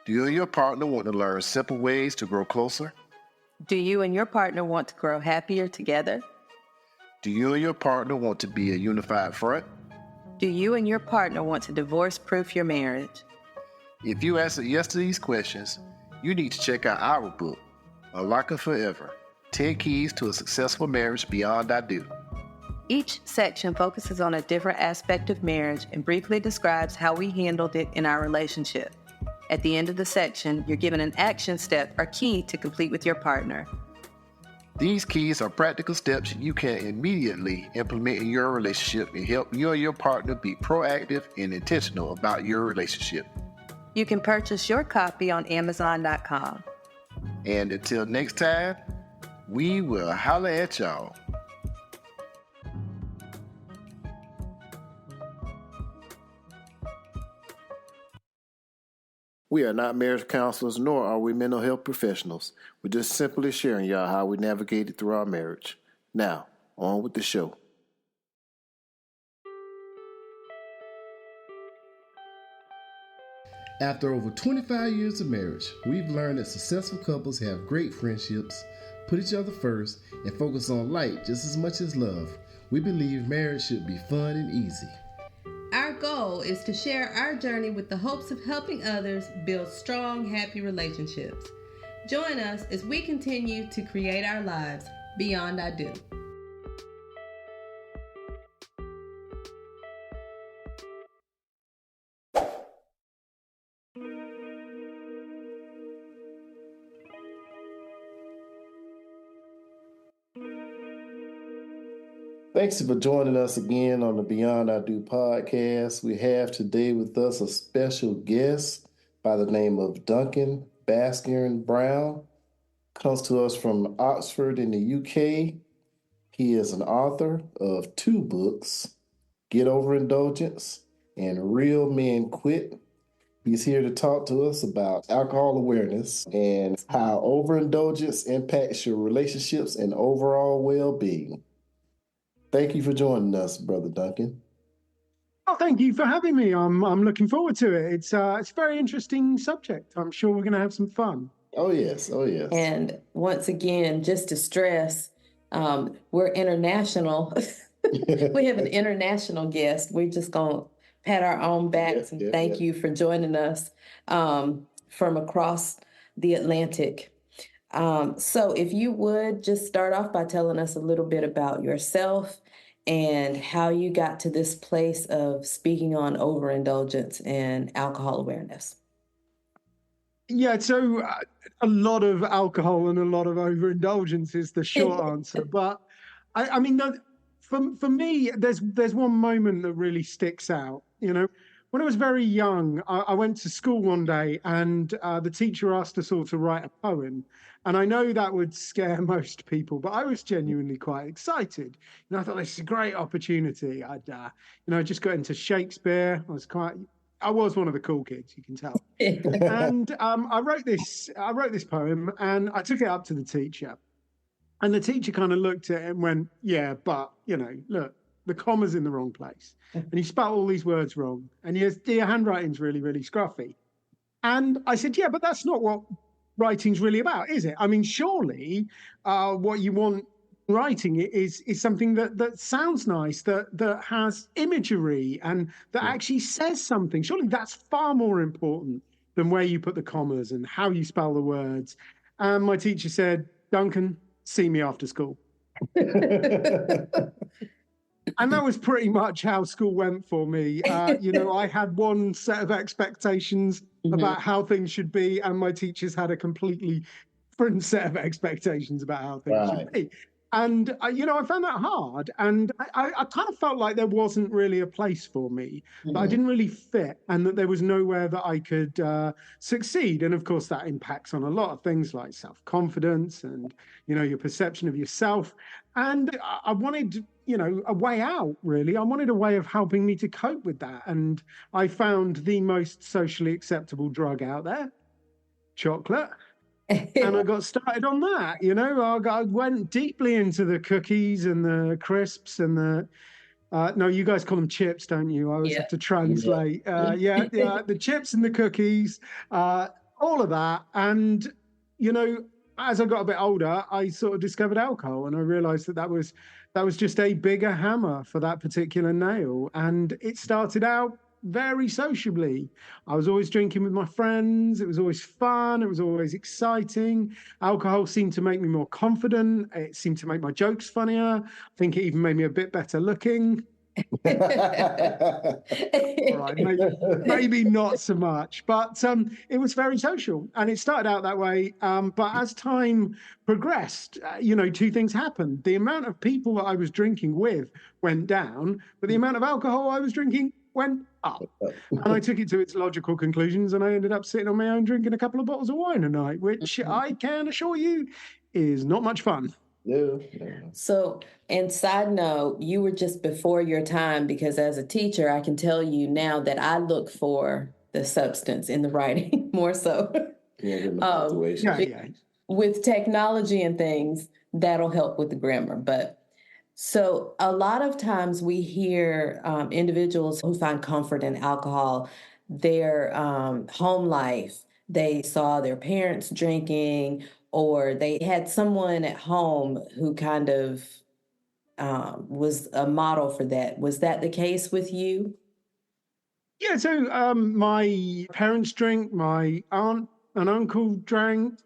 Do you and your partner want to learn simple ways to grow closer? Do you and your partner want to grow happier together? Do you and your partner want to be a unified front? Do you and your partner want to divorce-proof your marriage? If you answer yes to these questions, you need to check out our book, Unlocking Forever, 10 Keys to a Successful Marriage Beyond I Do. Each section focuses on a different aspect of marriage and briefly describes how we handled it in our relationship. At the end of the section, you're given an action step or key to complete with your partner. These keys are practical steps you can immediately implement in your relationship and help you and your partner be proactive and intentional about your relationship. You can purchase your copy on Amazon.com. And until next time, we will holler at y'all. We are not marriage counselors, nor are we mental health professionals. We're just simply sharing y'all how we navigated through our marriage. Now, on with the show. After over 25 years of marriage, we've learned that successful couples have great friendships, put each other first, and focus on light just as much as love. We believe marriage should be fun and easy. Our goal is to share our journey with the hopes of helping others build strong, happy relationships. Join us as we continue to create our lives beyond I do. Thanks for joining us again on the Beyond I Do podcast. We have today with us a special guest by the name of Duncan Bhaskaran Brown. Comes to us from Oxford in the UK. He is an author of 2 books, Get Overindulgence and Real Men Quit. He's here to talk to us about alcohol awareness and how overindulgence impacts your relationships and overall well-being. Thank you for joining us, Brother Duncan. Oh, thank you for having me. I'm looking forward to it. It's a very interesting subject. I'm sure we're going to have some fun. Oh, yes. Oh, yes. And once again, just to stress, we're international. We have an international guest. We're just going to pat our own backs and thank you for joining us from across the Atlantic. So if you would just start off by telling us a little bit about yourself and how you got to this place of speaking on overindulgence and alcohol awareness. Yeah, so a lot of alcohol and a lot of overindulgence is the short answer. But I mean, for me, there's one moment that really sticks out. You know, when I was very young, I went to school one day and the teacher asked us all to write a poem. And I know that would scare most people, but I was genuinely quite excited. I thought this is a great opportunity. I'd just got into Shakespeare. I was one of the cool kids, you can tell. And I wrote this poem and I took it up to the teacher. And the teacher kind of looked at it and went, yeah, but, look, the comma's in the wrong place. And you spelled all these words wrong. And your handwriting's really, really scruffy. And I said, yeah, but that's not what writing's really about, is it? I mean, surely what you want writing is something that sounds nice, that has imagery and that actually says something. Surely that's far more important than where you put the commas and how you spell the words. And my teacher said, Duncan, see me after school. And that was pretty much how school went for me. I had one set of expectations about how things should be, and my teachers had a completely different set of expectations about how things should be. And, I found that hard. And I kind of felt like there wasn't really a place for me, that I didn't really fit, and that there was nowhere that I could succeed. And, of course, that impacts on a lot of things like self-confidence and, your perception of yourself. And I wanted, a way out, really. I wanted a way of helping me to cope with that. And I found the most socially acceptable drug out there, chocolate. And I got started on that, I went deeply into the cookies and the crisps and no, you guys call them chips, don't you? I always have to translate. The chips and the cookies. all of that. And, you know, as I got a bit older, I sort of discovered alcohol, and I realized that was just a bigger hammer for that particular nail. And it started out very sociably. I was always drinking with my friends. It was always fun. It was always exciting. Alcohol seemed to make me more confident. It seemed to make my jokes funnier. I think it even made me a bit better looking. All right, maybe not so much, but it was very social, and it started out that way. But as time progressed, you know, two things happened. The amount of people that I was drinking with went down, but the amount of alcohol I was drinking went up. And I took it to its logical conclusions, and I ended up sitting on my own drinking a couple of bottles of wine a night, which I can assure you is not much fun. Yeah. So, and side note, you were just before your time, because as a teacher, I can tell you now that I look for the substance in the writing more so. With technology and things, that'll help with the grammar. But so a lot of times we hear individuals who find comfort in alcohol, their home life, they saw their parents drinking, or they had someone at home who kind of was a model for that. Was that the case with you? Yeah, so my parents drank, my aunt and uncle drank,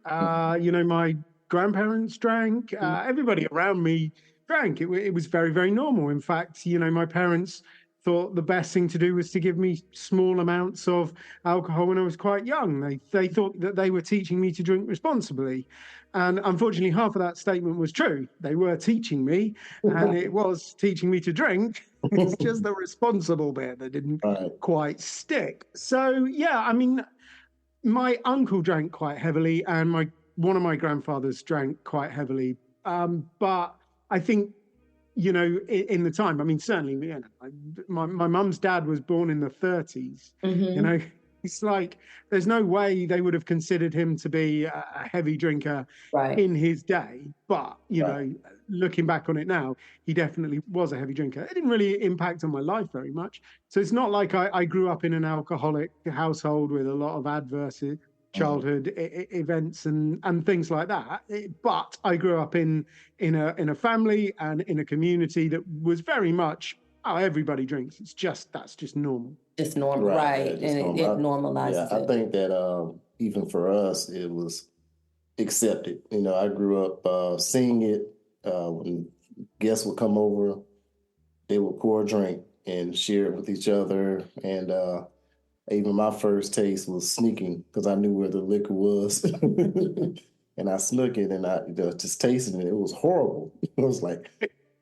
you know, my grandparents drank, everybody around me drank. It was very, very normal. In fact, you know, my parents thought the best thing to do was to give me small amounts of alcohol when I was quite young. They thought that they were teaching me to drink responsibly. And unfortunately, half of that statement was true. They were teaching me, and it was teaching me to drink. It's just the responsible bit that didn't quite stick. So, yeah, I mean, my uncle drank quite heavily, and one of my grandfathers drank quite heavily. But I think, you know, in the time, I mean, certainly, you know, my mum's dad was born in the 30s. You know, it's like there's no way they would have considered him to be a heavy drinker in his day. But, you know, looking back on it now, he definitely was a heavy drinker. It didn't really impact on my life very much. So it's not like I grew up in an alcoholic household with a lot of adverse childhood events and things like that. But I grew up in a family and in a community that was very much, everybody drinks. That's just normal. Just normal, right? And it normalizes. Yeah, I think that even for us, it was accepted. You know, I grew up seeing it when guests would come over, they would pour a drink and share it with each other. And even my first taste was sneaking because I knew where the liquor was. And I snuck it, and I just tasted it. It was horrible. It was like,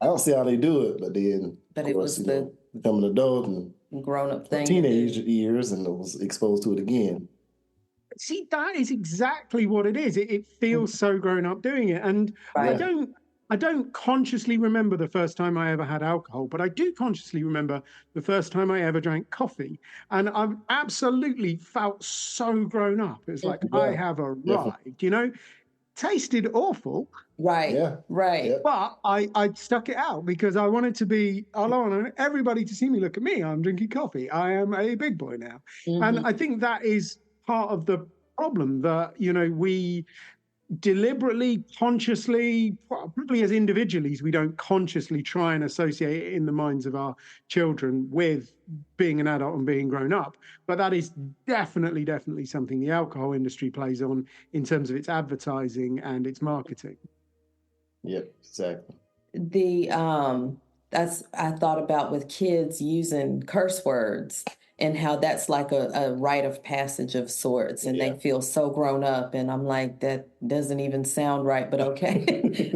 I don't see how they do it. But then, of course, become an adult and grown-up thing. Teenage years, and I was exposed to it again. See, that is exactly what it is. It feels so grown up doing it. And I don't consciously remember the first time I ever had alcohol, but I do consciously remember the first time I ever drank coffee. And I absolutely felt so grown up. It's like, I have arrived, you know, tasted awful. Right. Yeah. Right. Yeah. But I stuck it out because I wanted everybody to see me look at me. I'm drinking coffee. I am a big boy now. And I think that is part of the problem that, you know, we deliberately, consciously, probably as individuals, we don't consciously try and associate it in the minds of our children with being an adult and being grown up. But that is definitely something the alcohol industry plays on in terms of its advertising and its marketing. Yep, exactly. That's I thought about with kids using curse words and how that's like a rite of passage of sorts, and they feel so grown up, and I'm like, that doesn't even sound right, but okay.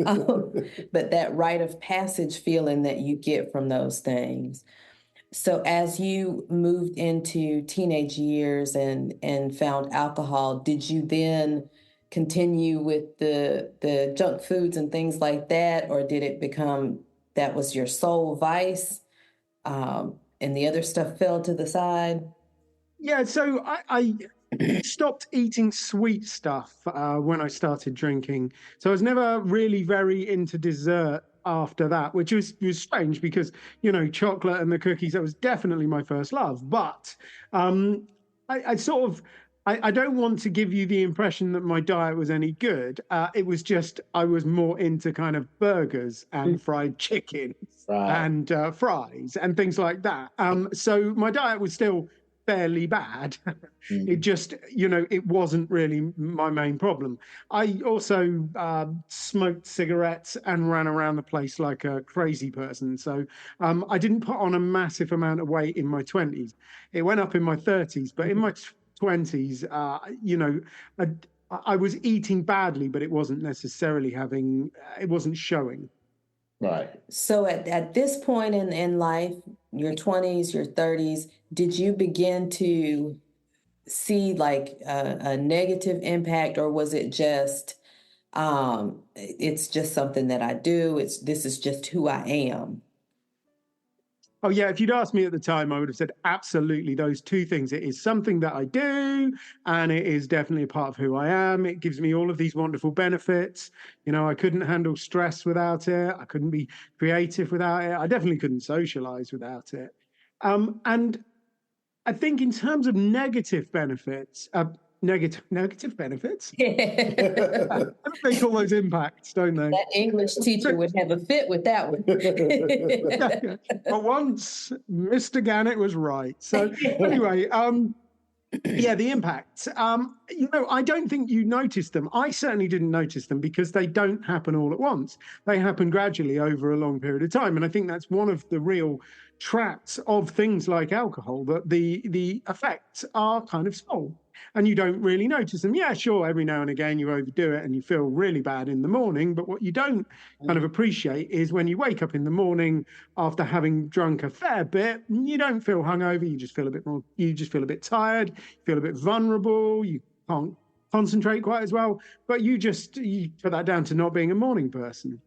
But that rite of passage feeling that you get from those things. So as you moved into teenage years and found alcohol, did you then continue with the junk foods and things like that, or did it become that was your sole vice? And the other stuff fell to the side? Yeah, so I stopped eating sweet stuff when I started drinking. So I was never really very into dessert after that, which was strange because, you know, chocolate and the cookies, that was definitely my first love. But I sort of I don't want to give you the impression that my diet was any good. It was just I was more into kind of burgers and fried chicken Right. and fries and things like that. So my diet was still fairly bad. It just, it wasn't really my main problem. I also smoked cigarettes and ran around the place like a crazy person. So I didn't put on a massive amount of weight in my 20s. It went up in my 30s, but in my 20s, I was eating badly, but it wasn't necessarily it wasn't showing. Right. So at this point in life, your 20s, your 30s, did you begin to see like a negative impact, or was it just, it's just something that I do, this is just who I am? Oh, yeah. If you'd asked me at the time, I would have said absolutely those two things. It is something that I do, and it is definitely a part of who I am. It gives me all of these wonderful benefits. I couldn't handle stress without it. I couldn't be creative without it. I definitely couldn't socialize without it. And I think in terms of negative benefits, negative benefits. They call those impacts, don't they? That English teacher would have a fit with that one. Yeah. But once Mr. Gannett was right. So anyway, yeah, the impacts. I don't think you noticed them. I certainly didn't notice them because they don't happen all at once. They happen gradually over a long period of time. And I think that's one of the real traps of things like alcohol, that the effects are kind of small and you don't really notice them. Yeah, sure, every now and again you overdo it and you feel really bad in the morning, but what you don't kind of appreciate is when you wake up in the morning after having drunk a fair bit, you don't feel hungover, you just feel a bit tired, you feel a bit vulnerable, you can't concentrate quite as well, but you put that down to not being a morning person.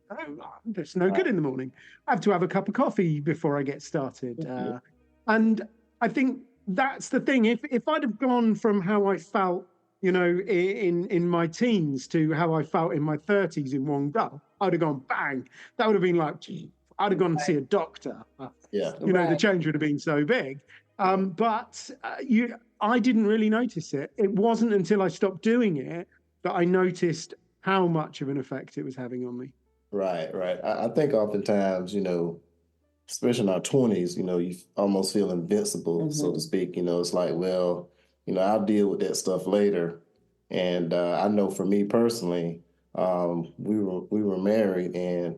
It's no good in the morning. I have to have a cup of coffee before I get started. And I think that's the thing. If I'd have gone from how I felt, in my teens to how I felt in my 30s in one go, I'd have gone bang. That would have been like, I'd have gone and see a doctor. Yeah. The change would have been so big. But I didn't really notice it. It wasn't until I stopped doing it that I noticed how much of an effect it was having on me. Right. I think oftentimes, especially in our 20s, you almost feel invincible, so to speak. It's like, well, I'll deal with that stuff later. And I know for me personally, we were married, and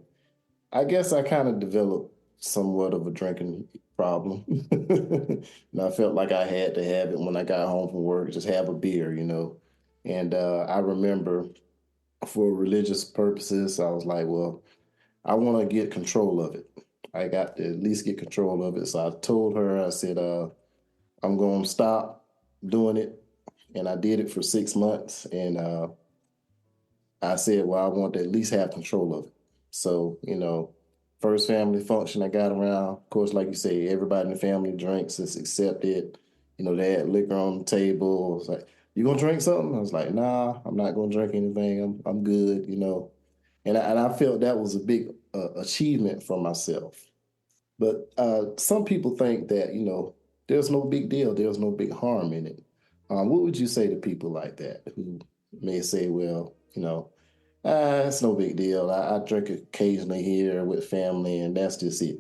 I guess I kind of developed somewhat of a drinking problem. And I felt like I had to have it when I got home from work, just have a beer. And I remember for religious purposes, I was like, well, I want to get control of it. I got to at least get control of it. So I told her, I said, I'm going to stop doing it. And I did it for 6 months. And I said, well, I want to at least have control of it. So, first family function I got around, of course, like you say, everybody in the family drinks, it's accepted. They had liquor on the table. It was like, you gonna drink something? I was like, nah, I'm not gonna drink anything. I'm good, And I felt that was a big achievement for myself. But some people think that, there's no big deal. There's no big harm in it. What would you say to people like that who may say, well, it's no big deal. I drink occasionally here with family, and that's just it.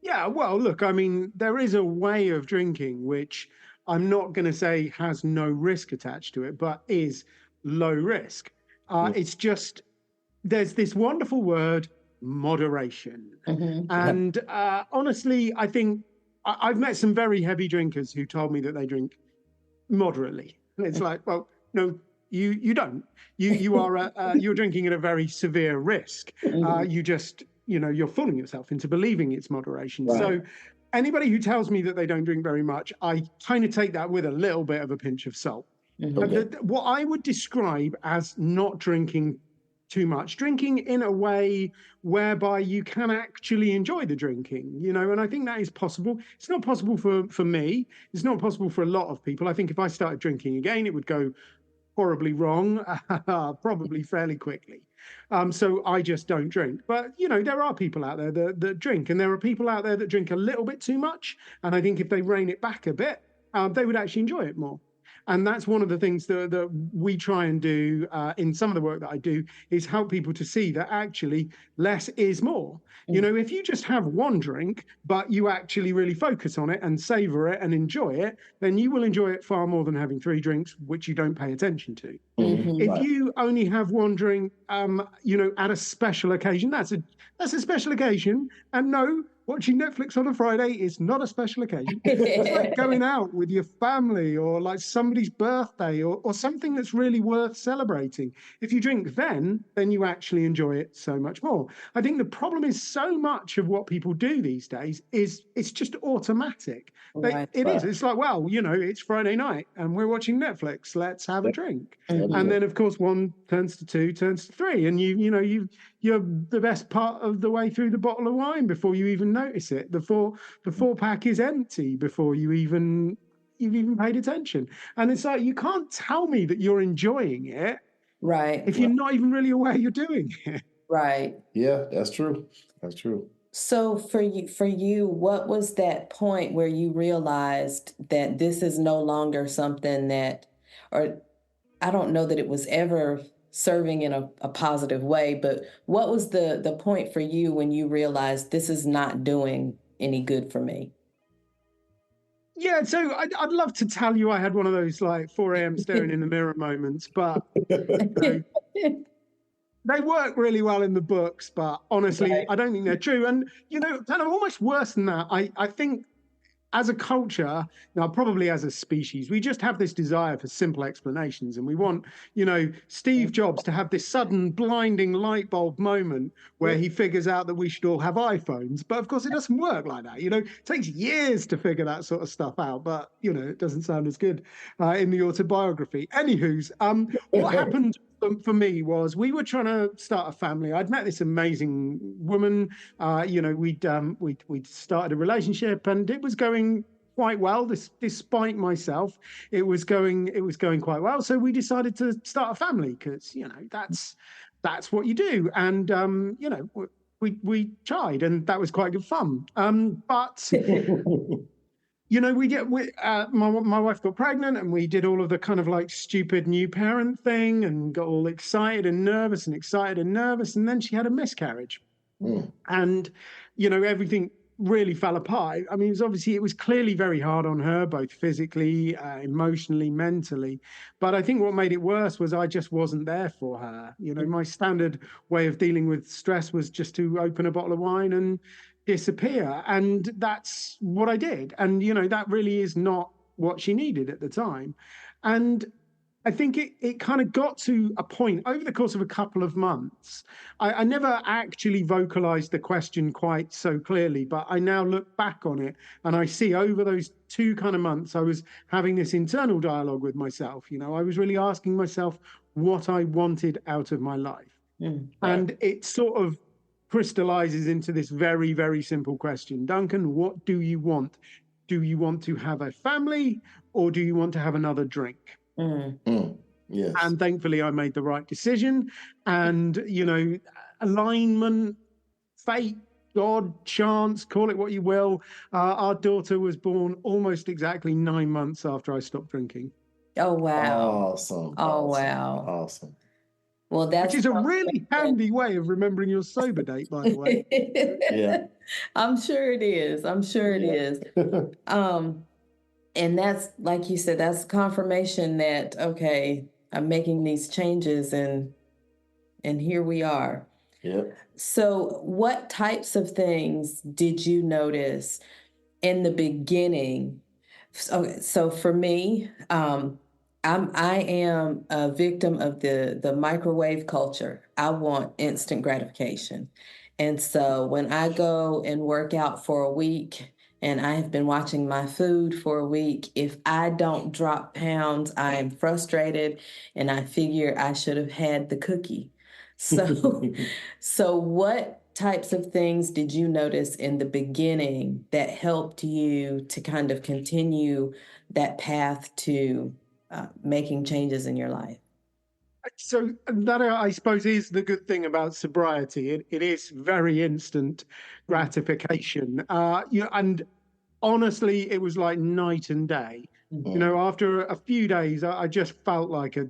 Yeah, well, look, I mean, there is a way of drinking which I'm not going to say has no risk attached to it, but is low risk. It's just, there's this wonderful word, moderation. And honestly, I think I've met some very heavy drinkers who told me that they drink moderately. It's like, well, no, you don't. You're drinking at a very severe risk. You just, you're fooling yourself into believing it's moderation. Right. So anybody who tells me that they don't drink very much, I kind of take that with a little bit of a pinch of salt. Okay. What I would describe as not drinking too much, drinking in a way whereby you can actually enjoy the drinking, and I think that is possible. It's not possible for me. It's not possible for a lot of people. I think if I started drinking again, it would go horribly wrong, probably fairly quickly. So I just don't drink. But, there are people out there that drink, and there are people out there that drink a little bit too much. And I think if they rein it back a bit, they would actually enjoy it more. And that's one of the things that we try and do in some of the work that I do, is help people to see that actually less is more. You know, if you just have one drink, but you actually really focus on it and savor it and enjoy it, then you will enjoy it far more than having 3 drinks, which you don't pay attention to. If you only have one drink, you know, at a special occasion, that's a special occasion. And no, watching Netflix on a Friday is not a special occasion. It's like going out with your family, or like somebody's birthday, or something that's really worth celebrating. If you drink then you actually enjoy it so much more. I think the problem is so much of what people do these days is it's just automatic. It is. It's like, well, you know, it's Friday night and we're watching Netflix. Let's have a drink. And then, of course, 1 turns to 2, turns to 3, and you're the best part of the way through the bottle of wine before you even notice it. The four pack is empty before you've even paid attention. And it's like, you can't tell me that you're enjoying it, if you're not even really aware you're doing it. Right. Yeah, that's true. That's true. So for you, what was that point where you realized that this is no longer something that, or I don't know that it was ever serving in a positive way, but what was the point for you when you realized this is not doing any good for me? Yeah, so I'd love to tell you I had one of those like 4 a.m. staring in the mirror moments, but they work really well in the books, but honestly, I don't think they're true. And, you know, kind of almost worse than that, I think as a culture, now probably as a species, we just have this desire for simple explanations. And we want, you know, Steve Jobs to have this sudden blinding light bulb moment where he figures out that we should all have iPhones. But of course, it doesn't work like that. You know, it takes years to figure that sort of stuff out. But, you know, it doesn't sound as good in the autobiography. Anywho's, what happened for me was we were trying to start a family. I'd met this amazing woman. You know, we'd started a relationship, and it was going quite well. Despite myself, it was going quite well. So we decided to start a family because, you know, that's what you do. And you know, we tried, and that was quite good fun. But you know, my wife got pregnant, and we did all of the kind of like stupid new parent thing and got all excited and nervous. And then she had a miscarriage. And, you know, everything really fell apart. I mean, it was clearly very hard on her, both physically, emotionally, mentally. But I think what made it worse was I just wasn't there for her. You know, my standard way of dealing with stress was just to open a bottle of wine and disappear. And that's what I did. And, you know, that really is not what she needed at the time. And I think it kind of got to a point over the course of a couple of months. I never actually vocalized the question quite so clearly, but I now look back on it and I see over those 2 kind of months, I was having this internal dialogue with myself. You know, I was really asking myself what I wanted out of my life. And it sort of crystallizes into this very, very simple question. Duncan, what do you want? Do you want to have a family, or do you want to have another drink? Yes. And thankfully I made the right decision. And, you know, alignment, fate, God, chance, call it what you will. Our daughter was born almost exactly 9 months after I stopped drinking. Oh, wow. Awesome. Wow. Awesome. Well, which is a really handy way of remembering your sober date, by the way. Yeah. I'm sure it is. And that's, like you said, that's confirmation that, okay, I'm making these changes and here we are. Yep. So what types of things did you notice in the beginning? So for me, I am a victim of the microwave culture. I want instant gratification. And so when I go and work out for a week, and I have been watching my food for a week, if I don't drop pounds, I am frustrated, and I figure I should have had the cookie. So what types of things did you notice in the beginning that helped you to kind of continue that path to making changes in your life? So that, I suppose, is the good thing about sobriety. It is very instant gratification. And honestly, it was like night and day. You know, after a few days, I just felt like a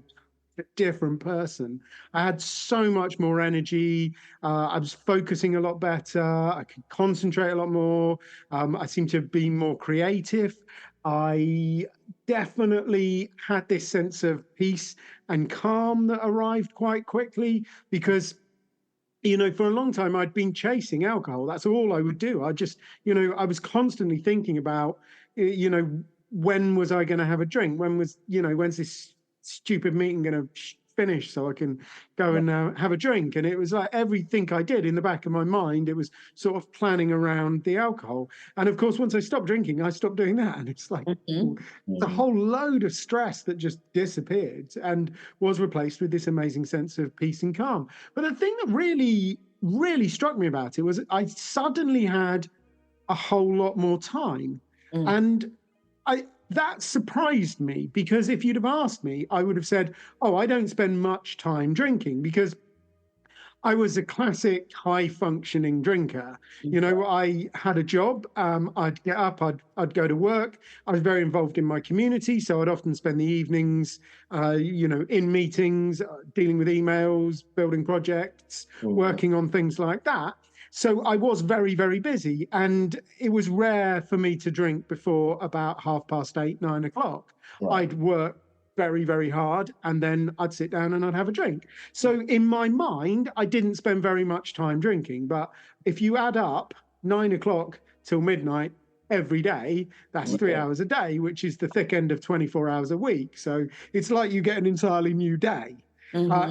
different person. I had so much more energy. I was focusing a lot better. I could concentrate a lot more. I seemed to be more creative. I definitely had this sense of peace and calm that arrived quite quickly because, you know, for a long time I'd been chasing alcohol. That's all I would do. I just, you know, I was constantly thinking about, you know, when was I going to have a drink? When was, you know, when's this stupid meeting going to finish so I can go and have a drink? And it was like everything I did in the back of my mind, it was sort of planning around the alcohol. And of course, once I stopped drinking, I stopped doing that. And it's like it's a whole load of stress that just disappeared and was replaced with this amazing sense of peace and calm. But the thing that really struck me about it was I suddenly had a whole lot more time. And that surprised me, because if you'd have asked me, I would have said, oh, I don't spend much time drinking, because I was a classic high functioning drinker. You know, I had a job. I'd get up, I'd go to work. I was very involved in my community. So I'd often spend the evenings, you know, in meetings, dealing with emails, building projects, working on things like that. So I was very, very busy, and it was rare for me to drink before about 8:30, 9 o'clock. I'd work very, very hard, and then I'd sit down and I'd have a drink. So in my mind, I didn't spend very much time drinking. But if you add up 9 o'clock till midnight every day, that's 3 hours a day, which is the thick end of 24 hours a week. So it's like you get an entirely new day.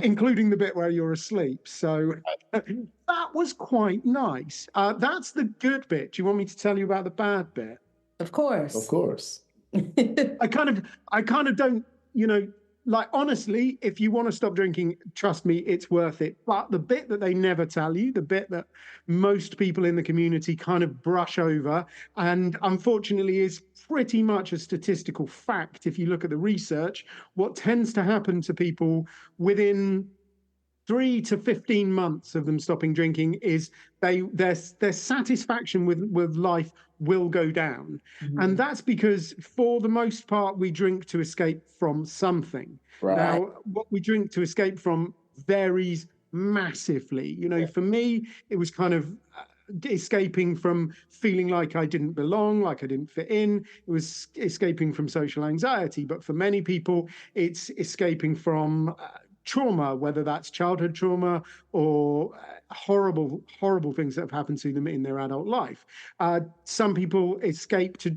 Including the bit where you're asleep. So that was quite nice. That's the good bit. Do you want me to tell you about the bad bit? Of course. Of course. I kind of don't, you know, like, honestly, if you want to stop drinking, trust me, it's worth it. But the bit that they never tell you, the bit that most people in the community kind of brush over, and unfortunately is pretty much a statistical fact, if you look at the research, what tends to happen to people within 3 to 15 months of them stopping drinking is their satisfaction with life will go down. And that's because, for the most part, we drink to escape from something. Now, what we drink to escape from varies massively. You know, for me, it was kind of escaping from feeling like I didn't belong, like I didn't fit in. It was escaping from social anxiety. But for many people, it's escaping from trauma, whether that's childhood trauma or horrible things that have happened to them in their adult life. Some people escape to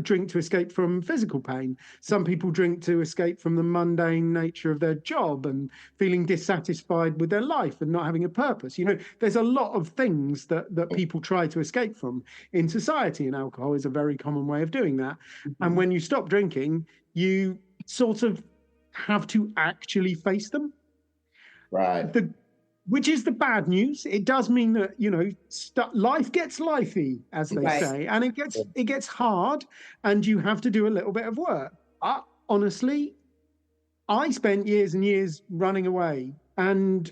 drink to escape from physical pain. Some people drink to escape from the mundane nature of their job and feeling dissatisfied with their life and not having a purpose. You know, there's a lot of things that people try to escape from in society, and alcohol is a very common way of doing that. And when you stop drinking, you sort of have to actually face them. Which is the bad news. It does mean that, you know, life gets lifey, as they say, and it gets hard, and you have to do a little bit of work. Honestly, I spent years and years running away, and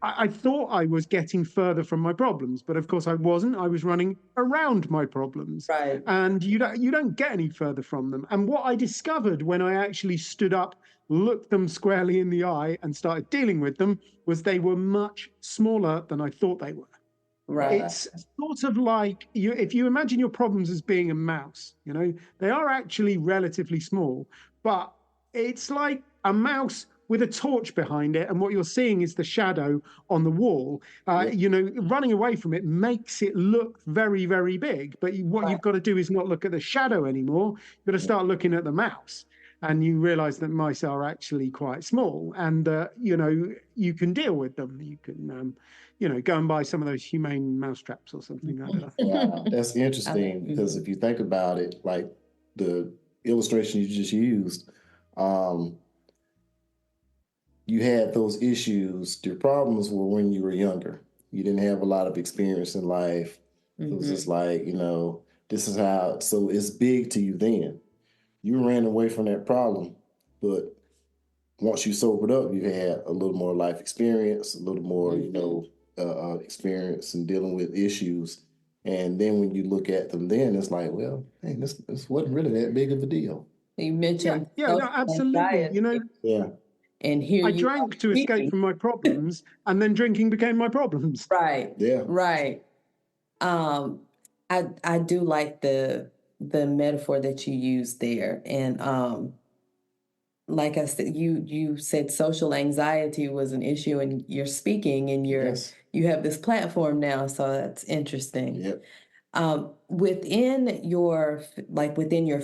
I thought I was getting further from my problems, but of course I wasn't. I was running around my problems, and you don't get any further from them. And what I discovered when I actually stood up, looked them squarely in the eye, and started dealing with them, was they were much smaller than I thought they were. It's sort of like, if you imagine your problems as being a mouse, you know, they are actually relatively small, but it's like a mouse with a torch behind it, and what you're seeing is the shadow on the wall. You know, running away from it makes it look very, very big, but what you've got to do is not look at the shadow anymore. You've got to start looking at the mouse, and you realize that mice are actually quite small, and you know, you can deal with them. You can you know, go and buy some of those humane mouse traps or something like that. Wow, that's interesting, because if you think about it, like the illustration you just used, you had those issues. Your problems were when you were younger. You didn't have a lot of experience in life. It was just like, you know, this is how, so it's big to you then. You ran away from that problem, but once you sobered up, you had a little more life experience, a little more, you know, experience in dealing with issues. And then when you look at them then, it's like, well, hey, this wasn't really that big of a deal. You mentioned no, social absolutely. anxiety, Yeah. and here I you drank are to escape speaking. from my problems, and then drinking became my problems. Right. Yeah. Right. Um, I do like the metaphor that you used there, and like I said, you said social anxiety was an issue, and you're speaking, and Yes. you have this platform now, so that's interesting. Yep. Within your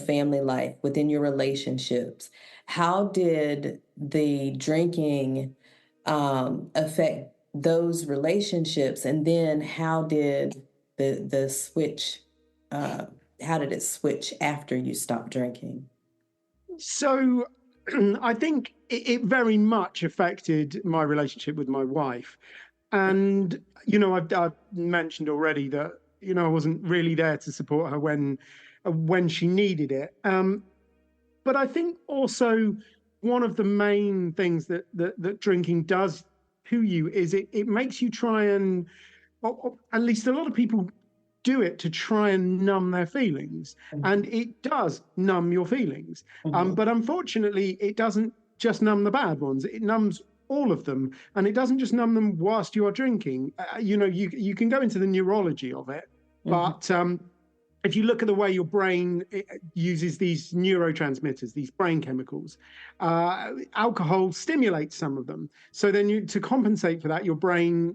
family life, within your relationships, how did the drinking affect those relationships, and then how did the switch? How did it switch after you stopped drinking? So I think it very much affected my relationship with my wife. And, I've mentioned already that, I wasn't really there to support her when she needed it. But I think also one of the main things that drinking does to you is it makes you try and, or at least a lot of people do it to try and numb their feelings. And it does numb your feelings. But unfortunately, it doesn't just numb the bad ones. It numbs all of them. And it doesn't just numb them whilst you are drinking. You can go into the neurology of it. But if you look at the way your brain uses these neurotransmitters, these brain chemicals, alcohol stimulates some of them. So then to compensate for that, your brain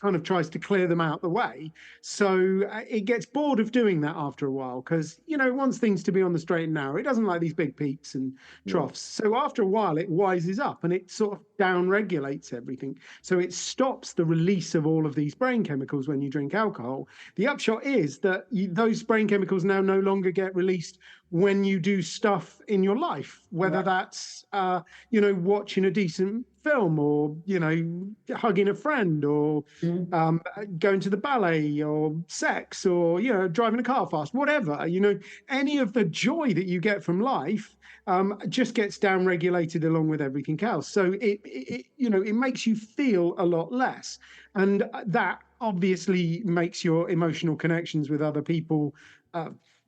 kind of tries to clear them out the way. So it gets bored of doing that after a while because, it wants things to be on the straight and narrow. It doesn't like these big peaks and troughs. So after a while, it wises up and it sort of down regulates everything. So it stops the release of all of these brain chemicals when you drink alcohol. The upshot is that those brain chemicals now no longer get released when you do stuff in your life, whether that's, watching a decent film or, hugging a friend or going to the ballet or sex or, driving a car fast, whatever, any of the joy that you get from life just gets down regulated along with everything else. So it makes you feel a lot less. And that obviously makes your emotional connections with other people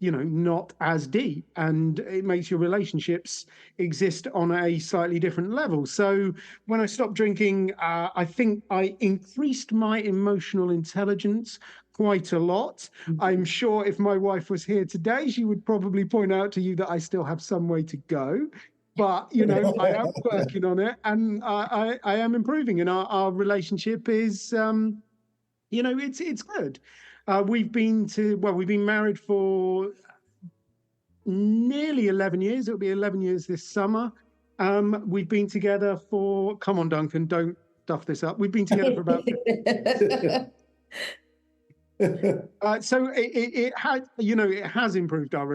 not as deep, and it makes your relationships exist on a slightly different level. So when I stopped drinking, I think I increased my emotional intelligence quite a lot. I'm sure if my wife was here today, she would probably point out to you that I still have some way to go. But, I am working on it, and I am improving, and our relationship is, it's good. We've been married for nearly 11 years. It'll be 11 years this summer. We've been together for, come on, Duncan, don't stuff this up. We've been together for about 15 years. So it has improved our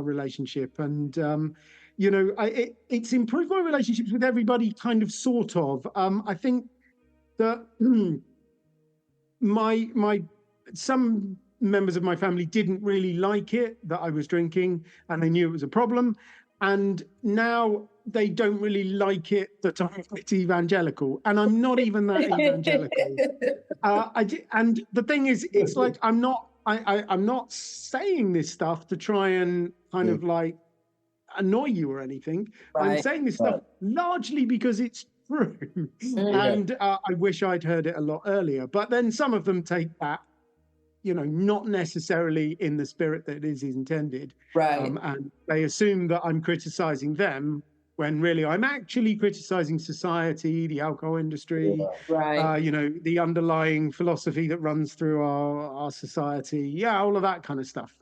relationship, and it's improved my relationships with everybody, kind of, sort of. I think that some members of my family didn't really like it that I was drinking, and they knew it was a problem. And now they don't really like it that I'm a bit evangelical, and I'm not even that evangelical. And the thing is, it's like I'm not saying this stuff to try and kind of like annoy you or anything. I'm saying this stuff largely because it's true. And I wish I'd heard it a lot earlier. But then some of them take that, not necessarily in the spirit that it is intended. And they assume that I'm criticizing them when really I'm actually criticizing society, the alcohol industry, the underlying philosophy that runs through our society. All of that kind of stuff.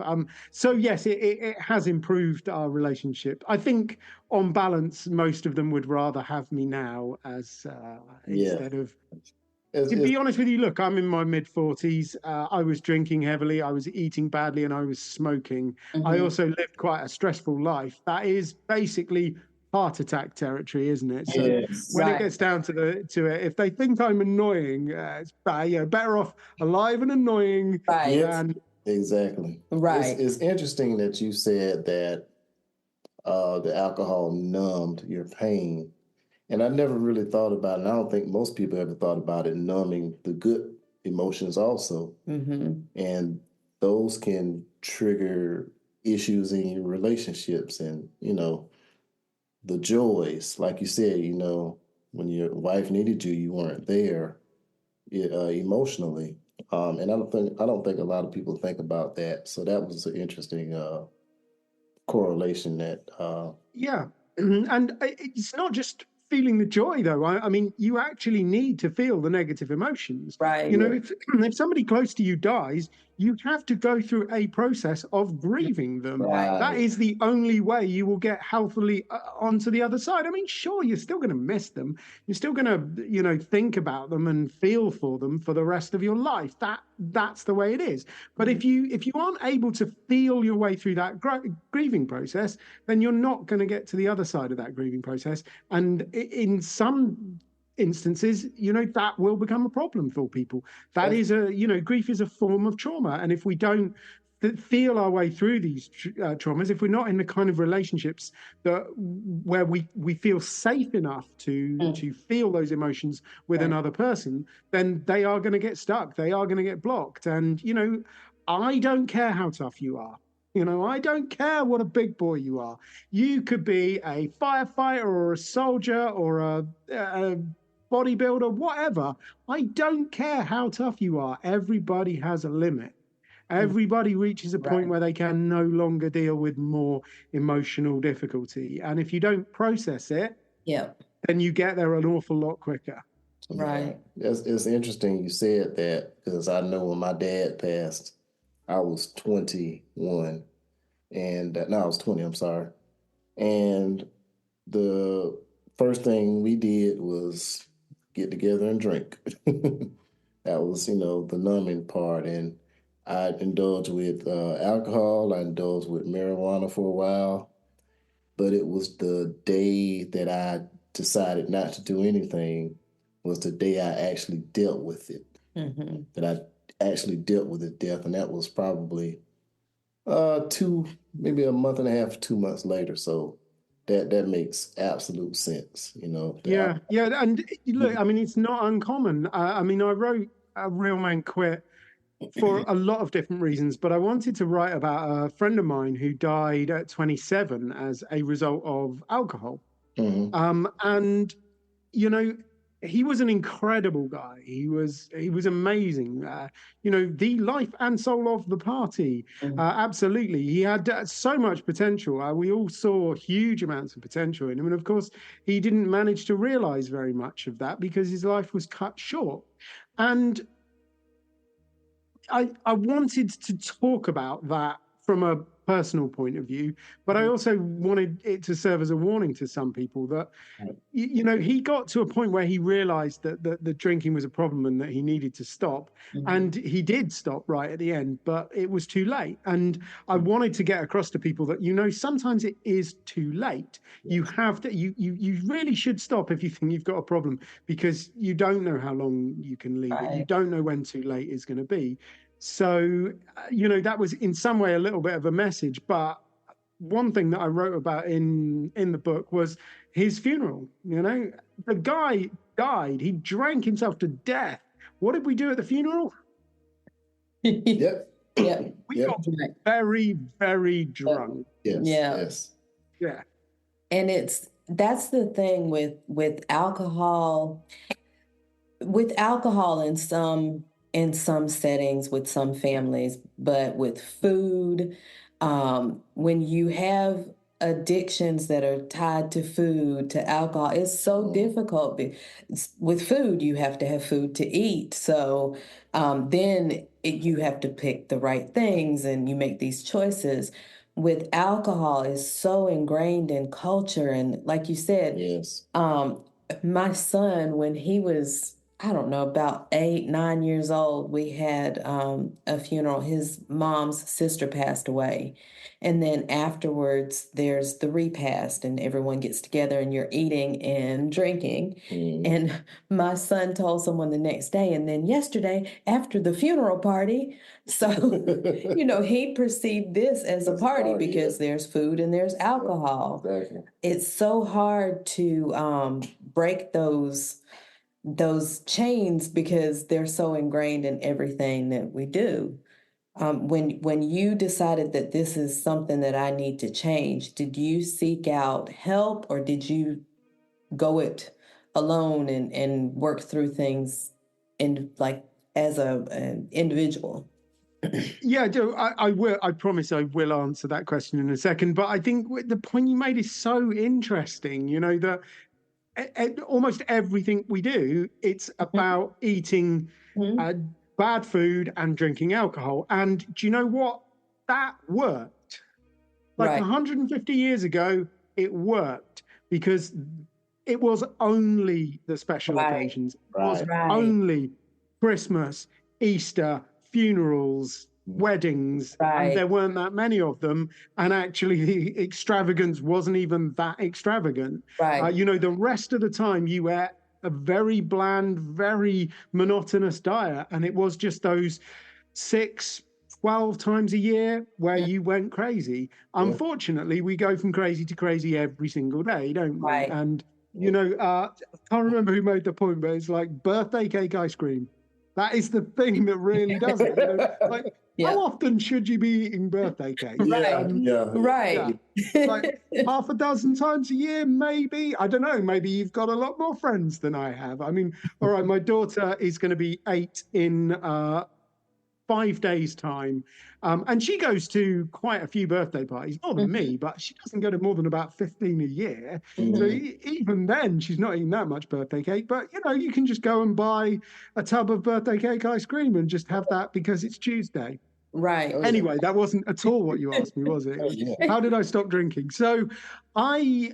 So yes, it has improved our relationship. I think on balance, most of them would rather have me now as instead of. To be honest with you, look, I'm in my mid-40s. I was drinking heavily, I was eating badly, and I was smoking. I also lived quite a stressful life. That is basically heart attack territory, isn't it? So when it gets down to it, if they think I'm annoying, it's better off alive and annoying than... Exactly. It's interesting that you said that the alcohol numbed your pain. And I never really thought about it. I don't think most people ever thought about it numbing the good emotions also. And those can trigger issues in your relationships. And, the joys, like you said, you know, when your wife needed you, you weren't there emotionally. And I don't think a lot of people think about that. So that was an interesting correlation that Yeah. And it's not just feeling the joy, though. I mean, you actually need to feel the negative emotions. Right. You know, yeah, if somebody close to you dies, you have to go through a process of grieving them. Right. That is the only way you will get healthily onto the other side. I mean, sure, you're still going to miss them. You're still going to, you know, think about them and feel for them for the rest of your life. That's the way it is. But if you aren't able to feel your way through that grieving process, then you're not going to get to the other side of that grieving process. And in some instances, you know, that will become a problem for people. That is you know, grief is a form of trauma. And if we don't feel our way through these traumas, if we're not in the kind of relationships that where we feel safe enough to feel those emotions with another person, then they are going to get stuck. They are going to get blocked. And, you know, I don't care how tough you are. You know, I don't care what a big boy you are. You could be a firefighter or a soldier or a bodybuilder, whatever. I don't care how tough you are. Everybody has a limit. Everybody reaches a point where they can no longer deal with more emotional difficulty. And if you don't process it, then you get there an awful lot quicker. Right. It's interesting you said that because I know when my dad passed, I was 21 and no, I was 20, I'm sorry. And the first thing we did was get together and drink. That was, you know, the numbing part. And I indulged with alcohol. I indulged with marijuana for a while. But it was the day that I decided not to do anything was the day I actually dealt with it. That I actually dealt with his death. And that was probably maybe a month and a half, 2 months later. So that makes absolute sense, you know. Yeah. And look, I mean, it's not uncommon. I mean, I wrote A Real Man Quit for a lot of different reasons, but I wanted to write about a friend of mine who died at 27 as a result of alcohol. And, you know, he was an incredible guy. He was amazing. You know, the life and soul of the party. Absolutely, he had so much potential. We all saw huge amounts of potential in him, and of course, he didn't manage to realize very much of that because his life was cut short. And I wanted to talk about that from a personal point of view, but I also wanted it to serve as a warning to some people that, you know, he got to a point where he realized that the drinking was a problem and that he needed to stop. And he did stop right at the end, but it was too late. And I wanted to get across to people that, you know, sometimes it is too late. You have to, you really should stop if you think you've got a problem, because you don't know how long you can leave it. You don't know when too late is going to be. So, you know, that was in some way a little bit of a message. But one thing that I wrote about in the book was his funeral. You know, the guy died. He drank himself to death. What did we do at the funeral? We got very, very drunk. Yes. And that's the thing with alcohol. With alcohol in some settings, with some families, but with food, when you have addictions that are tied to food, to alcohol, it's so difficult. With food, you have to have food to eat. So then you have to pick the right things and you make these choices. With alcohol, it's so ingrained in culture. And like you said, my son, when he was, I don't know, about 8, 9 years old, we had a funeral. His mom's sister passed away. And then afterwards, there's the repast, and everyone gets together and you're eating and drinking. And my son told someone the next day, and then yesterday, after the funeral party. So, you know, he perceived this as a party because there's food and there's alcohol. Exactly. It's so hard to break those chains because they're so ingrained in everything that we do. When you decided that this is something that I need to change, did you seek out help, or did you go it alone and work through things in like as an individual? Yeah, Joe, I will. I promise I will answer that question in a second. But I think the point you made is so interesting. You know, that almost everything we do, it's about eating uh, bad food and drinking alcohol. And do you know what? That worked. Like Right. 150 years ago, it worked because it was only the special Right. occasions. It was Right. only Christmas, Easter, funerals, weddings, and Right. there weren't that many of them. And actually, the extravagance wasn't even that extravagant. Right. You know, the rest of the time you ate a very bland, very monotonous diet, and it was just those 12 times a year where you went crazy. Unfortunately, we go from crazy to crazy every single day, don't we? Right. And, you know, I can't remember who made the point, but it's like birthday cake ice cream. That is the thing that really does it. You know? Like, how often should you be eating birthday cake? Right. Like half a dozen times a year, maybe. I don't know. Maybe you've got a lot more friends than I have. I mean, all right, my daughter is going to be 8 in 5 days' time. And she goes to quite a few birthday parties, more than me, but she doesn't go to more than about 15 a year. So even then, she's not eating that much birthday cake. But, you know, you can just go and buy a tub of birthday cake ice cream and just have that because it's Tuesday. Right. Anyway, that wasn't at all what you asked me, was it? How did I stop drinking? So I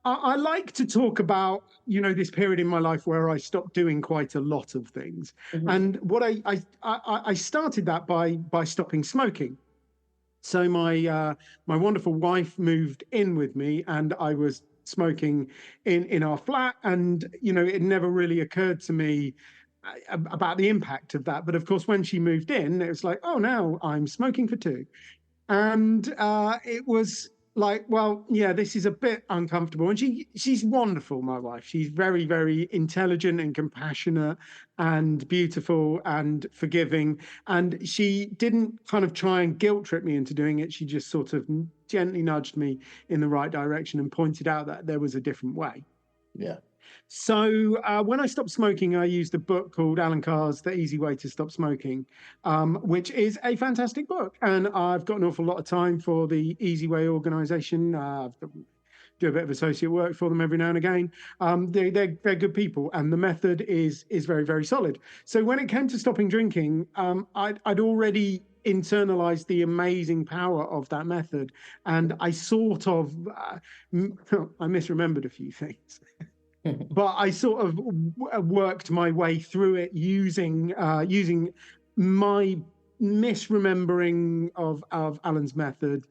like to talk about, you know, this period in my life where I stopped doing quite a lot of things. And what I started that by stopping smoking. So my wonderful wife moved in with me, and I was smoking in our flat, and you know, it never really occurred to me about the impact of that. But of course, when she moved in, it was like, oh, now I'm smoking for two. And it was like, well, yeah, this is a bit uncomfortable. And she's wonderful, my wife. She's very, very intelligent and compassionate and beautiful and forgiving. And she didn't kind of try and guilt trip me into doing it. She just sort of gently nudged me in the right direction and pointed out that there was a different way. Yeah. So when I stopped smoking, I used a book called Alan Carr's The Easy Way to Stop Smoking, which is a fantastic book. And I've got an awful lot of time for the Easy Way organization. Do a bit of associate work for them every now and again. They're good people, and the method is very, very solid. So when it came to stopping drinking, I'd already internalized the amazing power of that method. And I sort of, I misremembered a few things. But I sort of worked my way through it using my misremembering of Alan's method,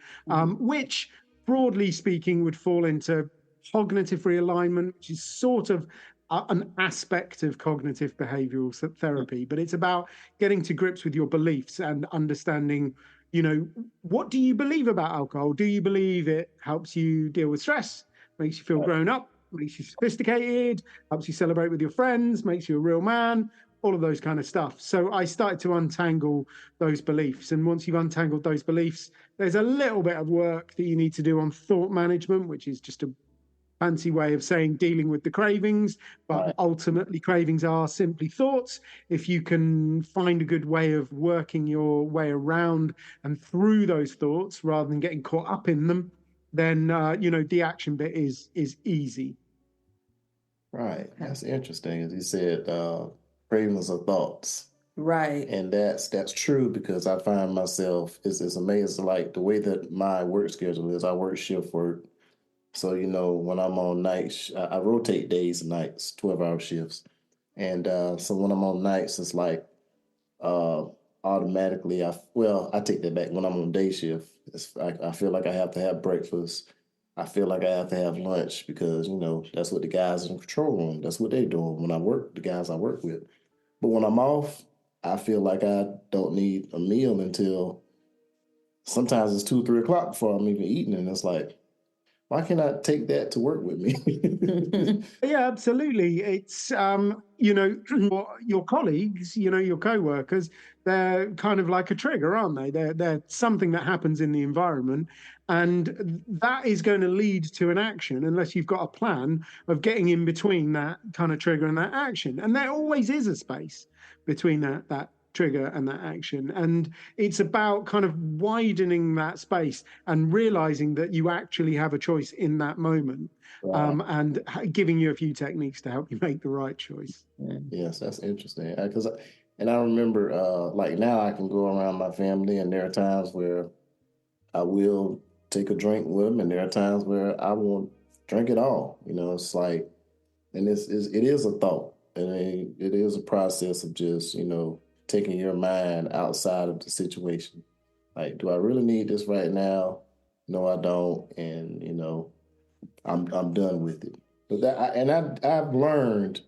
which, broadly speaking, would fall into cognitive realignment, which is sort of an aspect of cognitive behavioral therapy. But it's about getting to grips with your beliefs and understanding, you know, what do you believe about alcohol? Do you believe it helps you deal with stress, makes you feel grown up, makes you sophisticated, helps you celebrate with your friends, makes you a real man, all of those kind of stuff. So I started to untangle those beliefs. And once you've untangled those beliefs, there's a little bit of work that you need to do on thought management, which is just a fancy way of saying dealing with the cravings. But ultimately, cravings are simply thoughts. If you can find a good way of working your way around and through those thoughts rather than getting caught up in them, then you know, the action bit is easy. Right. That's interesting. As you said, cravings are thoughts. Right. And that's true, because I find myself, it's amazing, like the way that my work schedule is. I work shift work. So, you know, when I'm on nights, I rotate days and nights, 12-hour shifts. And so when I'm on nights, it's like automatically, I take that back. When I'm on day shift, I feel like I have to have breakfast. I feel like I have to have lunch, because, you know, that's what the guys in the control room, that's what they're doing when I work, the guys I work with. But when I'm off, I feel like I don't need a meal until sometimes it's 2, 3 o'clock before I'm even eating. And it's like, why can't I take that to work with me? Yeah, absolutely. It's your colleagues, your co-workers, they're kind of like a trigger, aren't they? They're something that happens in the environment, and that is going to lead to an action unless you've got a plan of getting in between that kind of trigger and that action. And there always is a space between that trigger and that action, and it's about kind of widening that space and realizing that you actually have a choice in that moment. Right. And giving you a few techniques to help you make the right choice. Yes, that's interesting. And I remember, like now I can go around my family, and there are times where I will take a drink with them, and there are times where I won't drink at all. It's like, and it is a thought, and it is a process of just taking your mind outside of the situation. Like, do I really need this right now? No, I don't, and I'm done with it. But I've learned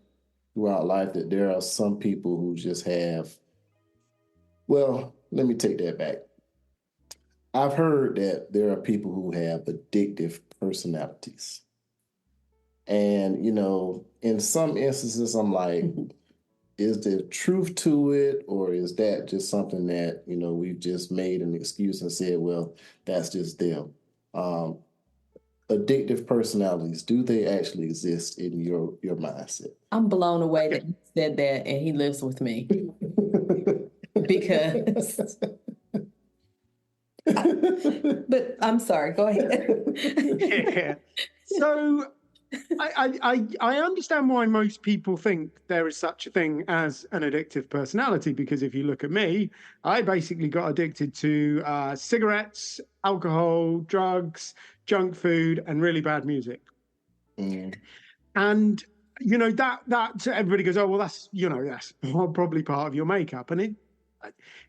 throughout life that there are some people who just have. Well, let me take that back. I've heard that there are people who have addictive personalities. And, in some instances, I'm like, is there truth to it? Or is that just something that, we've just made an excuse and said, well, that's just them? Addictive personalities, do they actually exist in your mindset? I'm blown away that he said that and he lives with me. Because but I'm sorry, go ahead. Yeah. So I understand why most people think there is such a thing as an addictive personality, because if you look at me, I basically got addicted to cigarettes, alcohol, drugs, junk food, and really bad music. And that everybody goes, oh well, that's probably part of your makeup, and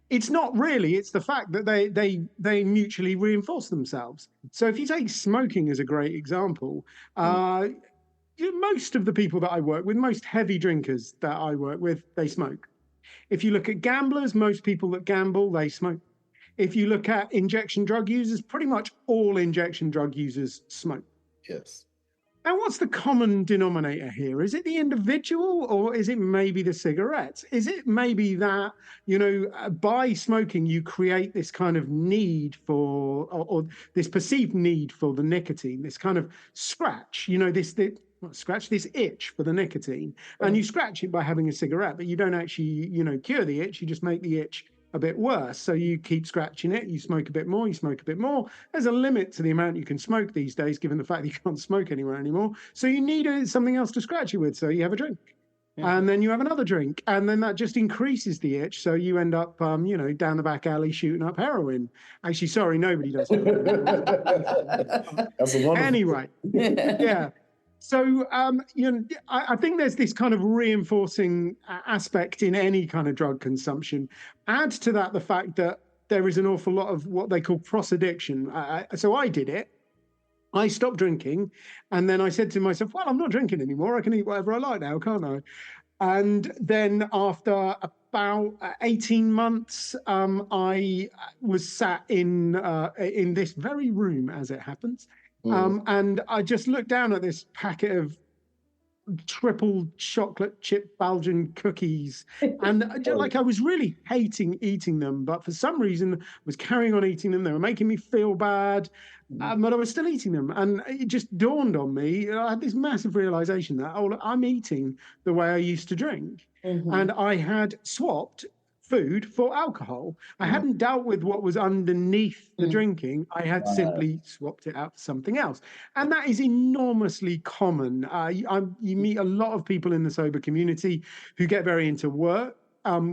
it's not really. It's the fact that they mutually reinforce themselves. So if you take smoking as a great example, most of the people that I work with, most heavy drinkers that I work with, they smoke. If you look at gamblers, most people that gamble, they smoke. If you look at injection drug users, pretty much all injection drug users smoke. Yes. And what's the common denominator here? Is it the individual, or is it maybe the cigarettes? Is it maybe that, by smoking, you create this kind of need for, or this perceived need for the nicotine, this kind of scratch, this itch for the nicotine. And you scratch it by having a cigarette, but you don't actually, cure the itch. You just make the itch a bit worse. So you keep scratching it, you smoke a bit more, you smoke a bit more. There's a limit to the amount you can smoke these days, given the fact that you can't smoke anywhere anymore. So you need something else to scratch it with. So you have a drink. And then you have another drink, and then that just increases the itch. So you end up, down the back alley shooting up heroin. Actually, sorry, nobody does. That's a wonderful. Anyway, yeah. So, I think there's this kind of reinforcing aspect in any kind of drug consumption. Add to that the fact that there is an awful lot of what they call cross-addiction. So I did it. I stopped drinking, and then I said to myself, well, I'm not drinking anymore. I can eat whatever I like now, can't I? And then after about 18 months, I was sat in this very room, as it happens. And I just looked down at this packet of triple chocolate chip Belgian cookies, and I was really hating eating them, but for some reason I was carrying on eating them. They were making me feel bad, but I was still eating them, and it just dawned on me. I had this massive realization that I'm eating the way I used to drink, and I had swapped food for alcohol. I hadn't dealt with what was underneath the drinking. I had simply swapped it out for something else. And that is enormously common. You meet a lot of people in the sober community who get very into work,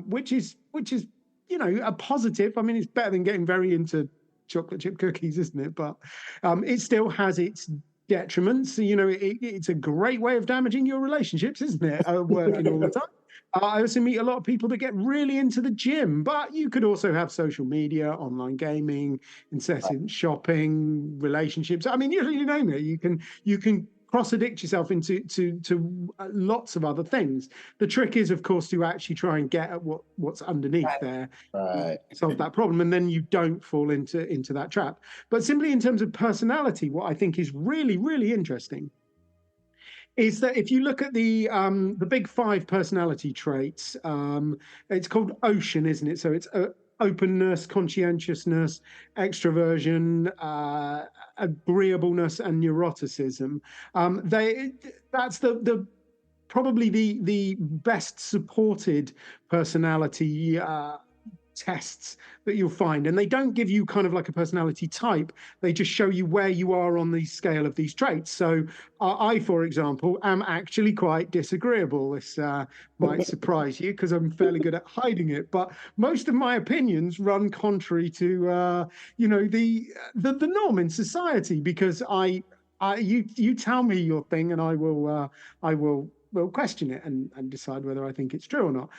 which is a positive. I mean, it's better than getting very into chocolate chip cookies, isn't it? But it still has its detriments. It's a great way of damaging your relationships, isn't it? Working all the time. I also meet a lot of people that get really into the gym, but you could also have social media, online gaming, incessant shopping, relationships. I mean, you name it. You can cross-addict yourself into lots of other things. The trick is, of course, to actually try and get at what's underneath there, solve that problem, and then you don't fall into that trap. But simply in terms of personality, what I think is really, really interesting is that if you look at the big 5 personality traits, it's called OCEAN, isn't it? So it's openness, conscientiousness, extroversion, agreeableness, and neuroticism. That's the probably the best supported personality tests that you'll find, and they don't give you kind of like a personality type. They just show you where you are on the scale of these traits. So I, for example, am actually quite disagreeable. This might surprise you because I'm fairly good at hiding it, but most of my opinions run contrary to the norm in society, because you tell me your thing and I will question it and decide whether I think it's true or not.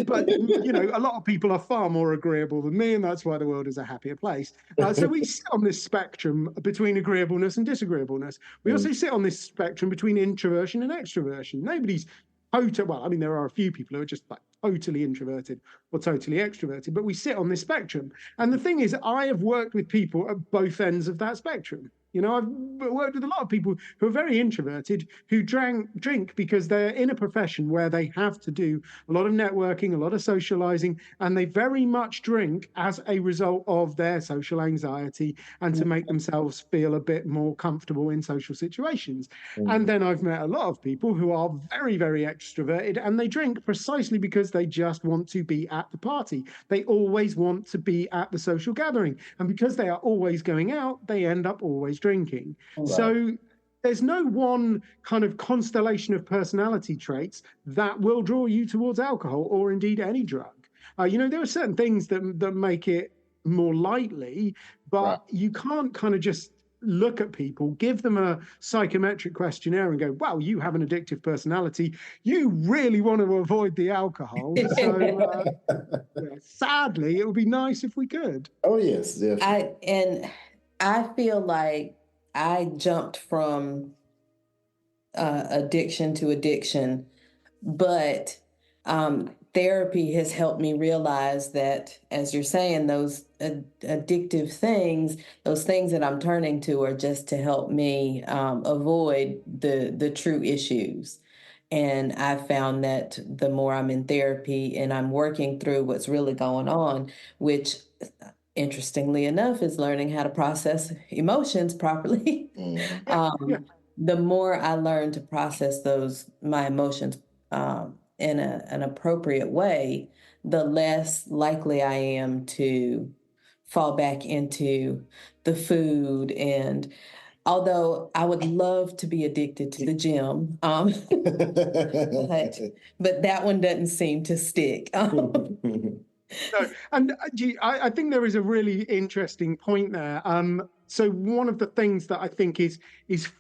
But a lot of people are far more agreeable than me, and that's why the world is a happier place. So we sit on this spectrum between agreeableness and disagreeableness. We also sit on this spectrum between introversion and extroversion. Nobody's well, I mean, there are a few people who are just like totally introverted or totally extroverted, but we sit on this spectrum. And the thing is, I have worked with people at both ends of that spectrum. I've worked with a lot of people who are very introverted, who drink because they're in a profession where they have to do a lot of networking, a lot of socializing, and they very much drink as a result of their social anxiety and to make themselves feel a bit more comfortable in social situations. And then I've met a lot of people who are very, very extroverted, and they drink precisely because they just want to be at the party. They always want to be at the social gathering. And because they are always going out, they end up always drinking. Right. So there's no one kind of constellation of personality traits that will draw you towards alcohol or indeed any drug. There are certain things that make it more likely, but you can't kind of just look at people, give them a psychometric questionnaire and go, well, you have an addictive personality. You really want to avoid the alcohol. So sadly, it would be nice if we could. Oh, yes, definitely. I feel like I jumped from addiction to addiction, but therapy has helped me realize that, as you're saying, those addictive things, those things that I'm turning to are just to help me avoid the true issues. And I found that the more I'm in therapy and I'm working through what's really going on, which interestingly enough is learning how to process emotions properly. The more I learn to process my emotions in an appropriate way, the less likely I am to fall back into the food. And although I would love to be addicted to the gym, but that one doesn't seem to stick. No, and I think there is a really interesting point there. So one of the things that I think is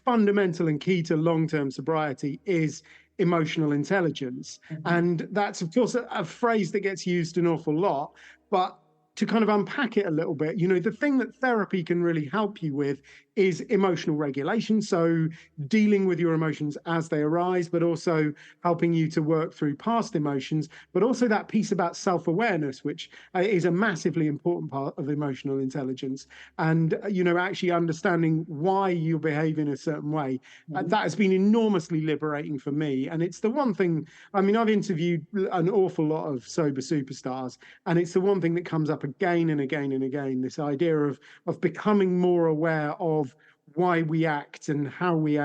fundamental and key to long-term sobriety is emotional intelligence. And that's, of course, a phrase that gets used an awful lot, but to kind of unpack it a little bit, the thing that therapy can really help you with is emotional regulation. So dealing with your emotions as they arise, but also helping you to work through past emotions, but also that piece about self-awareness, which is a massively important part of emotional intelligence. And, actually understanding why you behave in a certain way, that has been enormously liberating for me. And it's the one thing, I've interviewed an awful lot of sober superstars, and it's the one thing that comes up again and again and again, this idea of becoming more aware of why we act and how we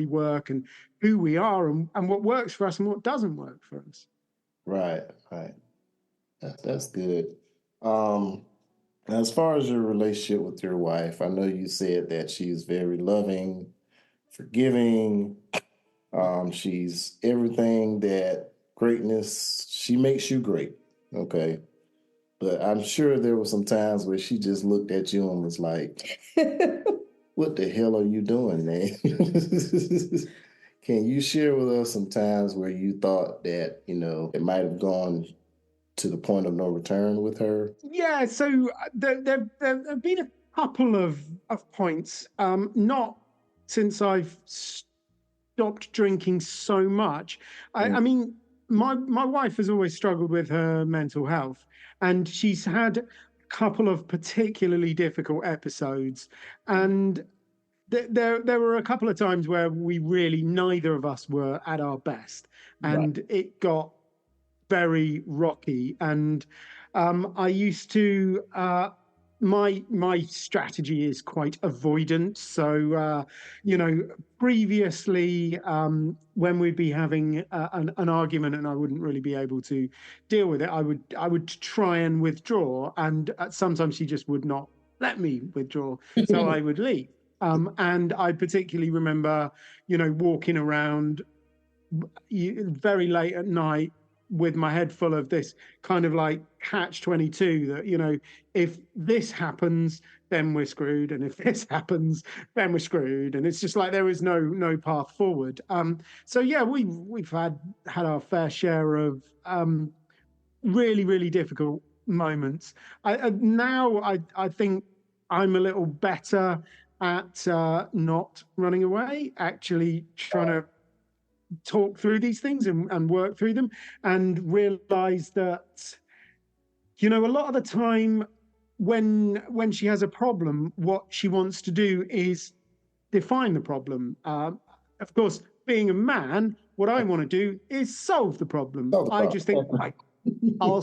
work and who we are and what works for us and what doesn't work for us. Right. That's good. As far as your relationship with your wife, I know you said that she's very loving, forgiving. She's everything that greatness. She makes you great. Okay. But I'm sure there were some times where she just looked at you and was like, what the hell are you doing, man? Can you share with us some times where you thought that, it might have gone to the point of no return with her? Yeah, so there have been a couple of points, not since I've stopped drinking so much. I mean, my wife has always struggled with her mental health, and she's had a couple of particularly difficult episodes. And there were a couple of times where we really, neither of us were at our best, and it got very rocky. And I used to my strategy is quite avoidant. So previously, when we'd be having an argument and I wouldn't really be able to deal with it, I would try and withdraw, and sometimes she just would not let me withdraw, so I would leave. And I particularly remember, walking around very late at night with my head full of this kind of like catch-22 that, if this happens, then we're screwed. And if this happens, then we're screwed. And it's just like there is no path forward. So yeah, we've had our fair share of really, really difficult moments. Now I think I'm a little better at not running away, actually trying to talk through these things and work through them, and realize that, a lot of the time when she has a problem, what she wants to do is define the problem. Of course, being a man, what I want to do is solve the problem. I just think, right, I'll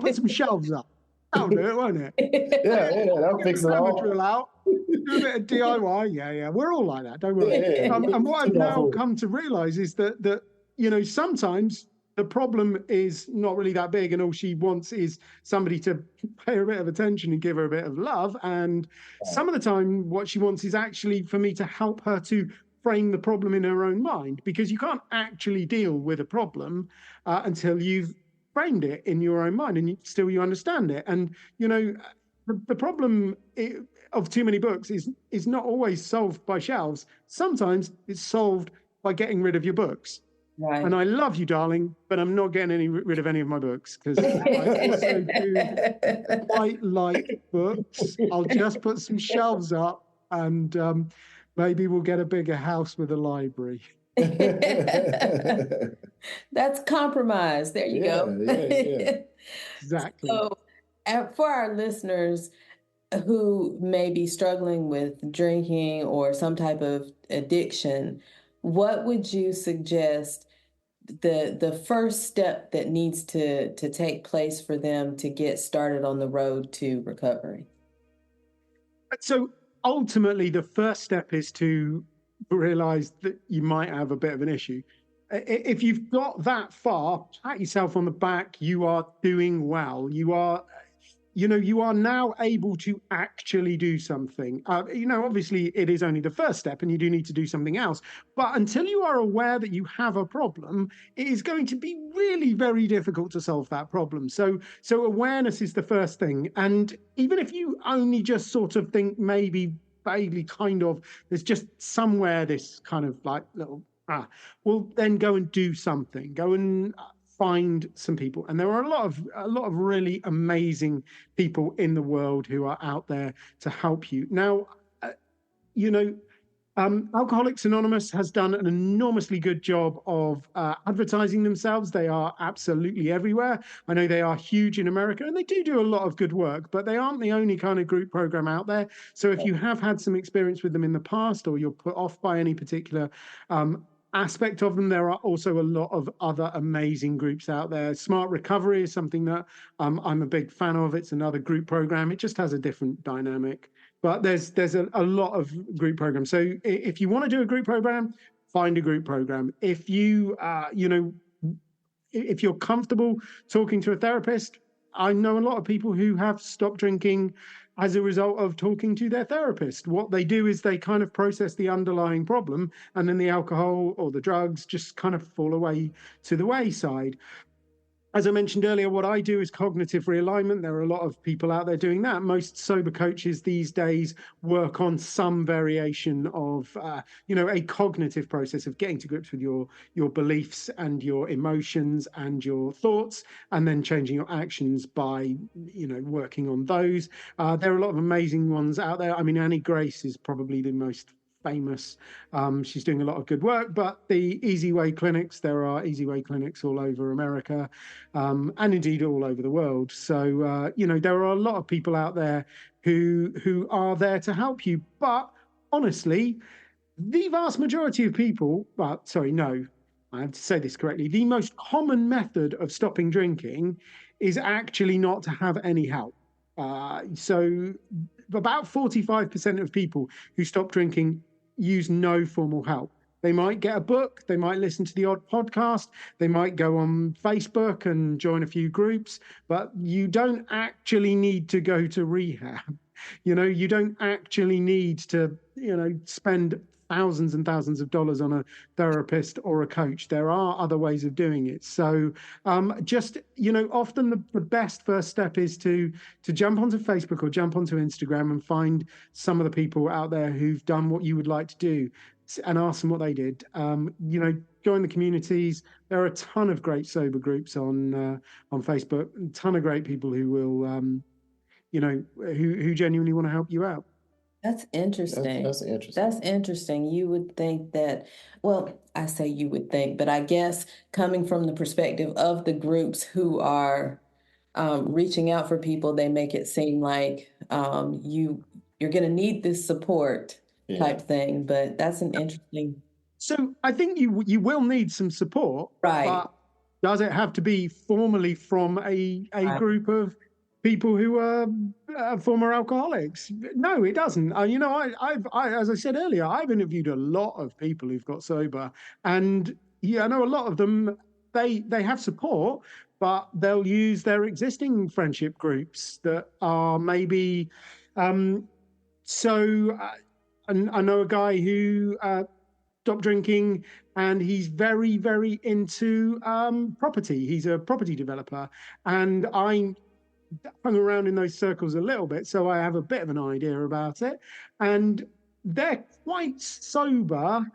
put some shelves up. That'll do it, won't it? Yeah, that'll fix it all. Drill out, do a bit of DIY. Yeah, we're all like that, don't worry. And what I've now come to realize is that sometimes the problem is not really that big, and all she wants is somebody to pay her a bit of attention and give her a bit of love. And some of the time, what she wants is actually for me to help her to frame the problem in her own mind, because you can't actually deal with a problem until you've framed it in your own mind and you understand it. And the problem of too many books is not always solved by shelves. Sometimes it's solved by getting rid of your books. Right. And I love you, darling, but I'm not getting rid of any of my books, because I also do quite like books. I'll just put some shelves up, and maybe we'll get a bigger house with a library. That's compromise. There you go. Yeah. Exactly. So, for our listeners who may be struggling with drinking or some type of addiction, what would you suggest the first step that needs to take place for them to get started on the road to recovery? So ultimately, the first step is to realize that you might have a bit of an issue. If you've got that far, pat yourself on the back. You are doing well. You are now able to actually do something. Obviously it is only the first step and you do need to do something else. But until you are aware that you have a problem, it is going to be really very difficult to solve that problem. So awareness is the first thing. And even if you only just sort of think maybe vaguely kind of, there's just somewhere this kind of like little, well, then go and do something. Go and find some people. And there are a lot of really amazing people in the world who are out there to help you. Now, Alcoholics Anonymous has done an enormously good job of advertising themselves. They are absolutely everywhere. I know they are huge in America, and they do a lot of good work, but they aren't the only kind of group program out there. So if you have had some experience with them in the past, or you're put off by any particular aspect of them, there are also a lot of other amazing groups out there. Smart Recovery is something that I'm a big fan of. It's another group program. It just has a different dynamic. But there's a lot of group programs. So if you want to do a group program, find a group program. If you if you're comfortable talking to a therapist, I know a lot of people who have stopped drinking as a result of talking to their therapist. What they do is they kind of process the underlying problem, and then the alcohol or the drugs just kind of fall away to the wayside. As I mentioned earlier, what I do is cognitive realignment. There are a lot of people out there doing that. Most sober coaches these days work on some variation of, a cognitive process of getting to grips with your beliefs and your emotions and your thoughts, and then changing your actions by, working on those. There are a lot of amazing ones out there. I mean, Annie Grace is probably the most famous. She's doing a lot of good work, but the Easy Way clinics, there are Easy Way clinics all over America, and indeed all over the world. So, there are a lot of people out there who are there to help you. But honestly, the vast majority of people, I have to say this correctly. The most common method of stopping drinking is actually not to have any help. So about 45% of people who stop drinking use no formal help. They might get a book, they might listen to the odd podcast, they might go on Facebook and join a few groups, but you don't actually need to go to rehab. You don't actually need to, spend thousands and thousands of dollars on a therapist or a coach. There are other ways of doing it. So often the best first step is to jump onto Facebook or jump onto Instagram and find some of the people out there who've done what you would like to do and ask them what they did. Join the communities. There are a ton of great sober groups on Facebook, a ton of great people who will, who genuinely want to help you out. That's interesting. That's interesting. That's interesting. You would think that, well, I say you would think, but I guess coming from the perspective of the groups who are reaching out for people, they make it seem like you're going to need this support type thing. But that's an interesting. So I think you will need some support, right? But does it have to be formally from a group of people who are former alcoholics? No, it doesn't. I've as I said earlier, I've interviewed a lot of people who've got sober, and I know a lot of them. They have support, but they'll use their existing friendship groups that are maybe. And I know a guy who stopped drinking, and he's very, very into property. He's a property developer, and I hung around in those circles a little bit, so I have a bit of an idea about it. And they're quite sober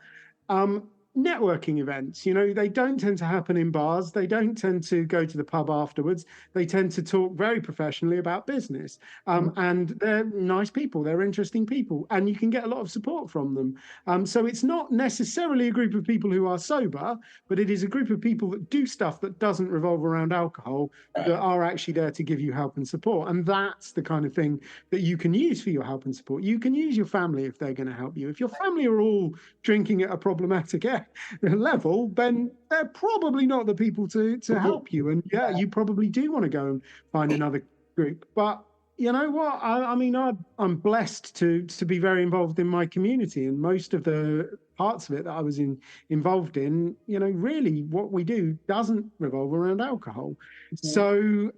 networking events. They don't tend to happen in bars. They don't tend to go to the pub afterwards. They tend to talk very professionally about business. And they're nice people. They're interesting people. And you can get a lot of support from them. So it's not necessarily a group of people who are sober, but it is a group of people that do stuff that doesn't revolve around alcohol, that are actually there to give you help and support. And that's the kind of thing that you can use for your help and support. You can use your family if they're going to help you. If your family are all drinking at a problematic level, then they're probably not the people to help you. And you probably do want to go and find another group. But you know what? I'm blessed to be very involved in my community, and most of the parts of it that I was involved in, really what we do doesn't revolve around alcohol. Mm-hmm. So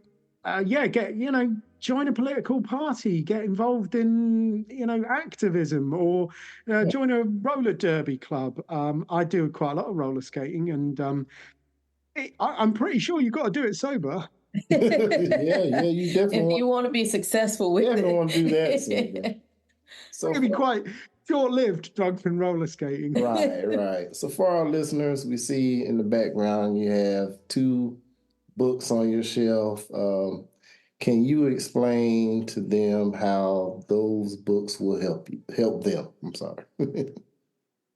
join a political party, get involved in, activism, or join a roller derby club. I do quite a lot of roller skating, and I'm pretty sure you've got to do it sober. You definitely. If you want to be successful with it, want to do that. So it'll be quite short-lived, Duncan, roller skating. Right. So for our listeners, we see in the background you have 2 books on your shelf. Can you explain to them how those books will help them? I'm sorry.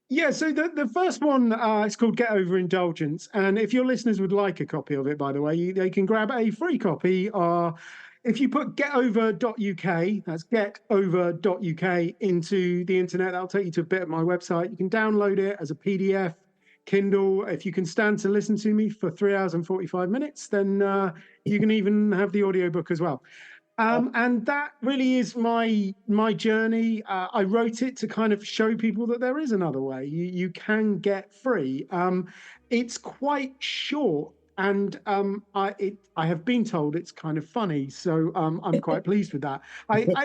Yeah, so the first one is called Get Overindulgence. And if your listeners would like a copy of it, by the way, they can grab a free copy. If you put getover.uk, that's getover.uk, into the internet, that'll take you to a bit of my website. You can download it as a PDF, Kindle. If you can stand to listen to me for 3 hours and 45 minutes, then you can even have the audiobook as well. And that really is my journey. I wrote it to kind of show people that there is another way. You can get free. It's quite short, and I have been told it's kind of funny, so I'm quite pleased with that.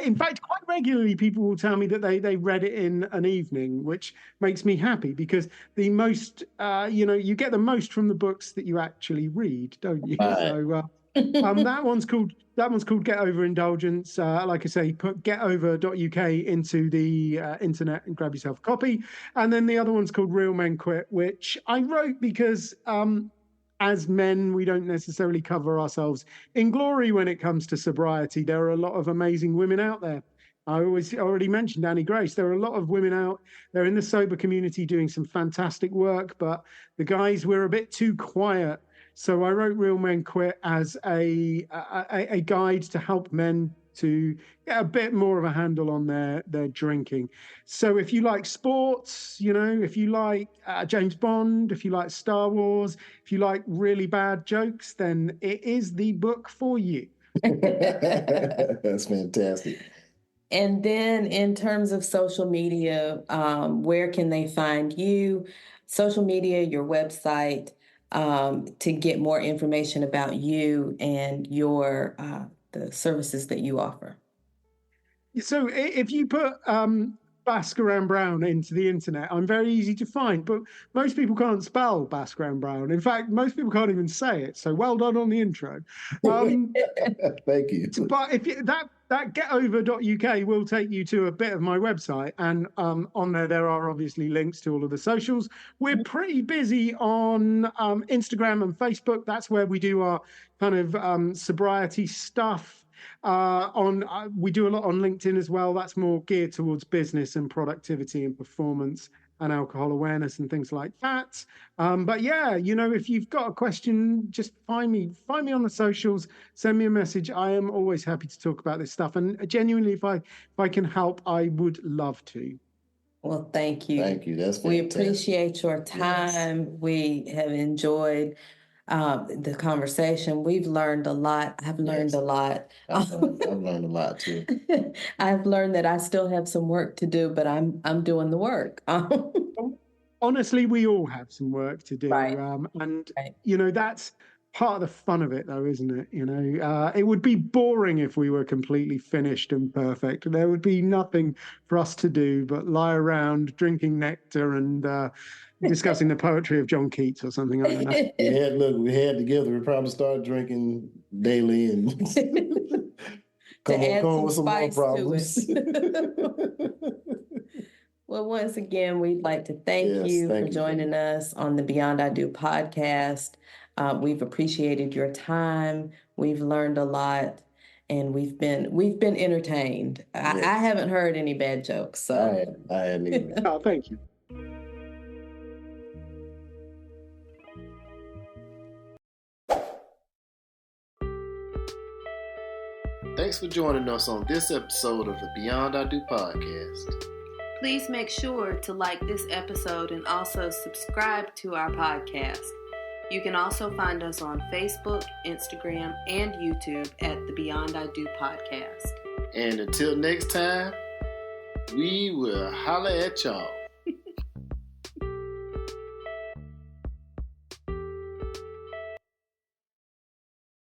In fact, quite regularly people will tell me that they read it in an evening, which makes me happy, because the most you get the most from the books that you actually read, don't you? So that one's called Get Overindulgence. Like I say, put getover.uk into the internet and grab yourself a copy. And then the other one's called Real Men Quit, which I wrote because as men, we don't necessarily cover ourselves in glory when it comes to sobriety. There are a lot of amazing women out there. I already mentioned Annie Grace. There are a lot of women out there in the sober community doing some fantastic work, but the guys were a bit too quiet. So I wrote Real Men Quit as a guide to help men to get a bit more of a handle on their drinking. So if you like sports, if you like James Bond, if you like Star Wars, if you like really bad jokes, then it is the book for you. That's fantastic. And then in terms of social media, where can they find you? Social media, your website, to get more information about you and your the services that you offer. So if you put Bhaskaran Brown into the internet, I'm very easy to find, but most people can't spell Bhaskaran Brown. In fact, most people can't even say it. So well done on the intro. Thank you. But if that getover.uk will take you to a bit of my website, and on there are obviously links to all of the socials. We're pretty busy on Instagram and Facebook. That's where we do our kind of sobriety stuff. We do a lot on LinkedIn as well. That's more geared towards business and productivity and performance and alcohol awareness and things like that. But yeah, if you've got a question, just find me on the socials, send me a message. I am always happy to talk about this stuff. And genuinely, if I can help, I would love to. Well, thank you. Thank you. That's fantastic. We appreciate your time. Yes. We have enjoyed the conversation. We've learned a lot. I've learned a lot. I've learned a lot too. I've learned that I still have some work to do, but I'm doing the work. Honestly, we all have some work to do. Right. And that's part of the fun of it, though, isn't it? It would be boring if we were completely finished and perfect. There would be nothing for us to do but lie around drinking nectar and discussing the poetry of John Keats or something. I don't know. We had together. We probably started drinking daily and come up with some more problems. Well, once again, we'd like to thank you for joining us on the Beyond I Do podcast. We've appreciated your time. We've learned a lot, and we've been entertained. Yes. I haven't heard any bad jokes. So I hadn't either. Oh, thank you. Thanks for joining us on this episode of the Beyond I Do podcast. Please make sure to like this episode and also subscribe to our podcast. You can also find us on Facebook, Instagram, and YouTube at the Beyond I Do podcast. And until next time, we will holler at y'all.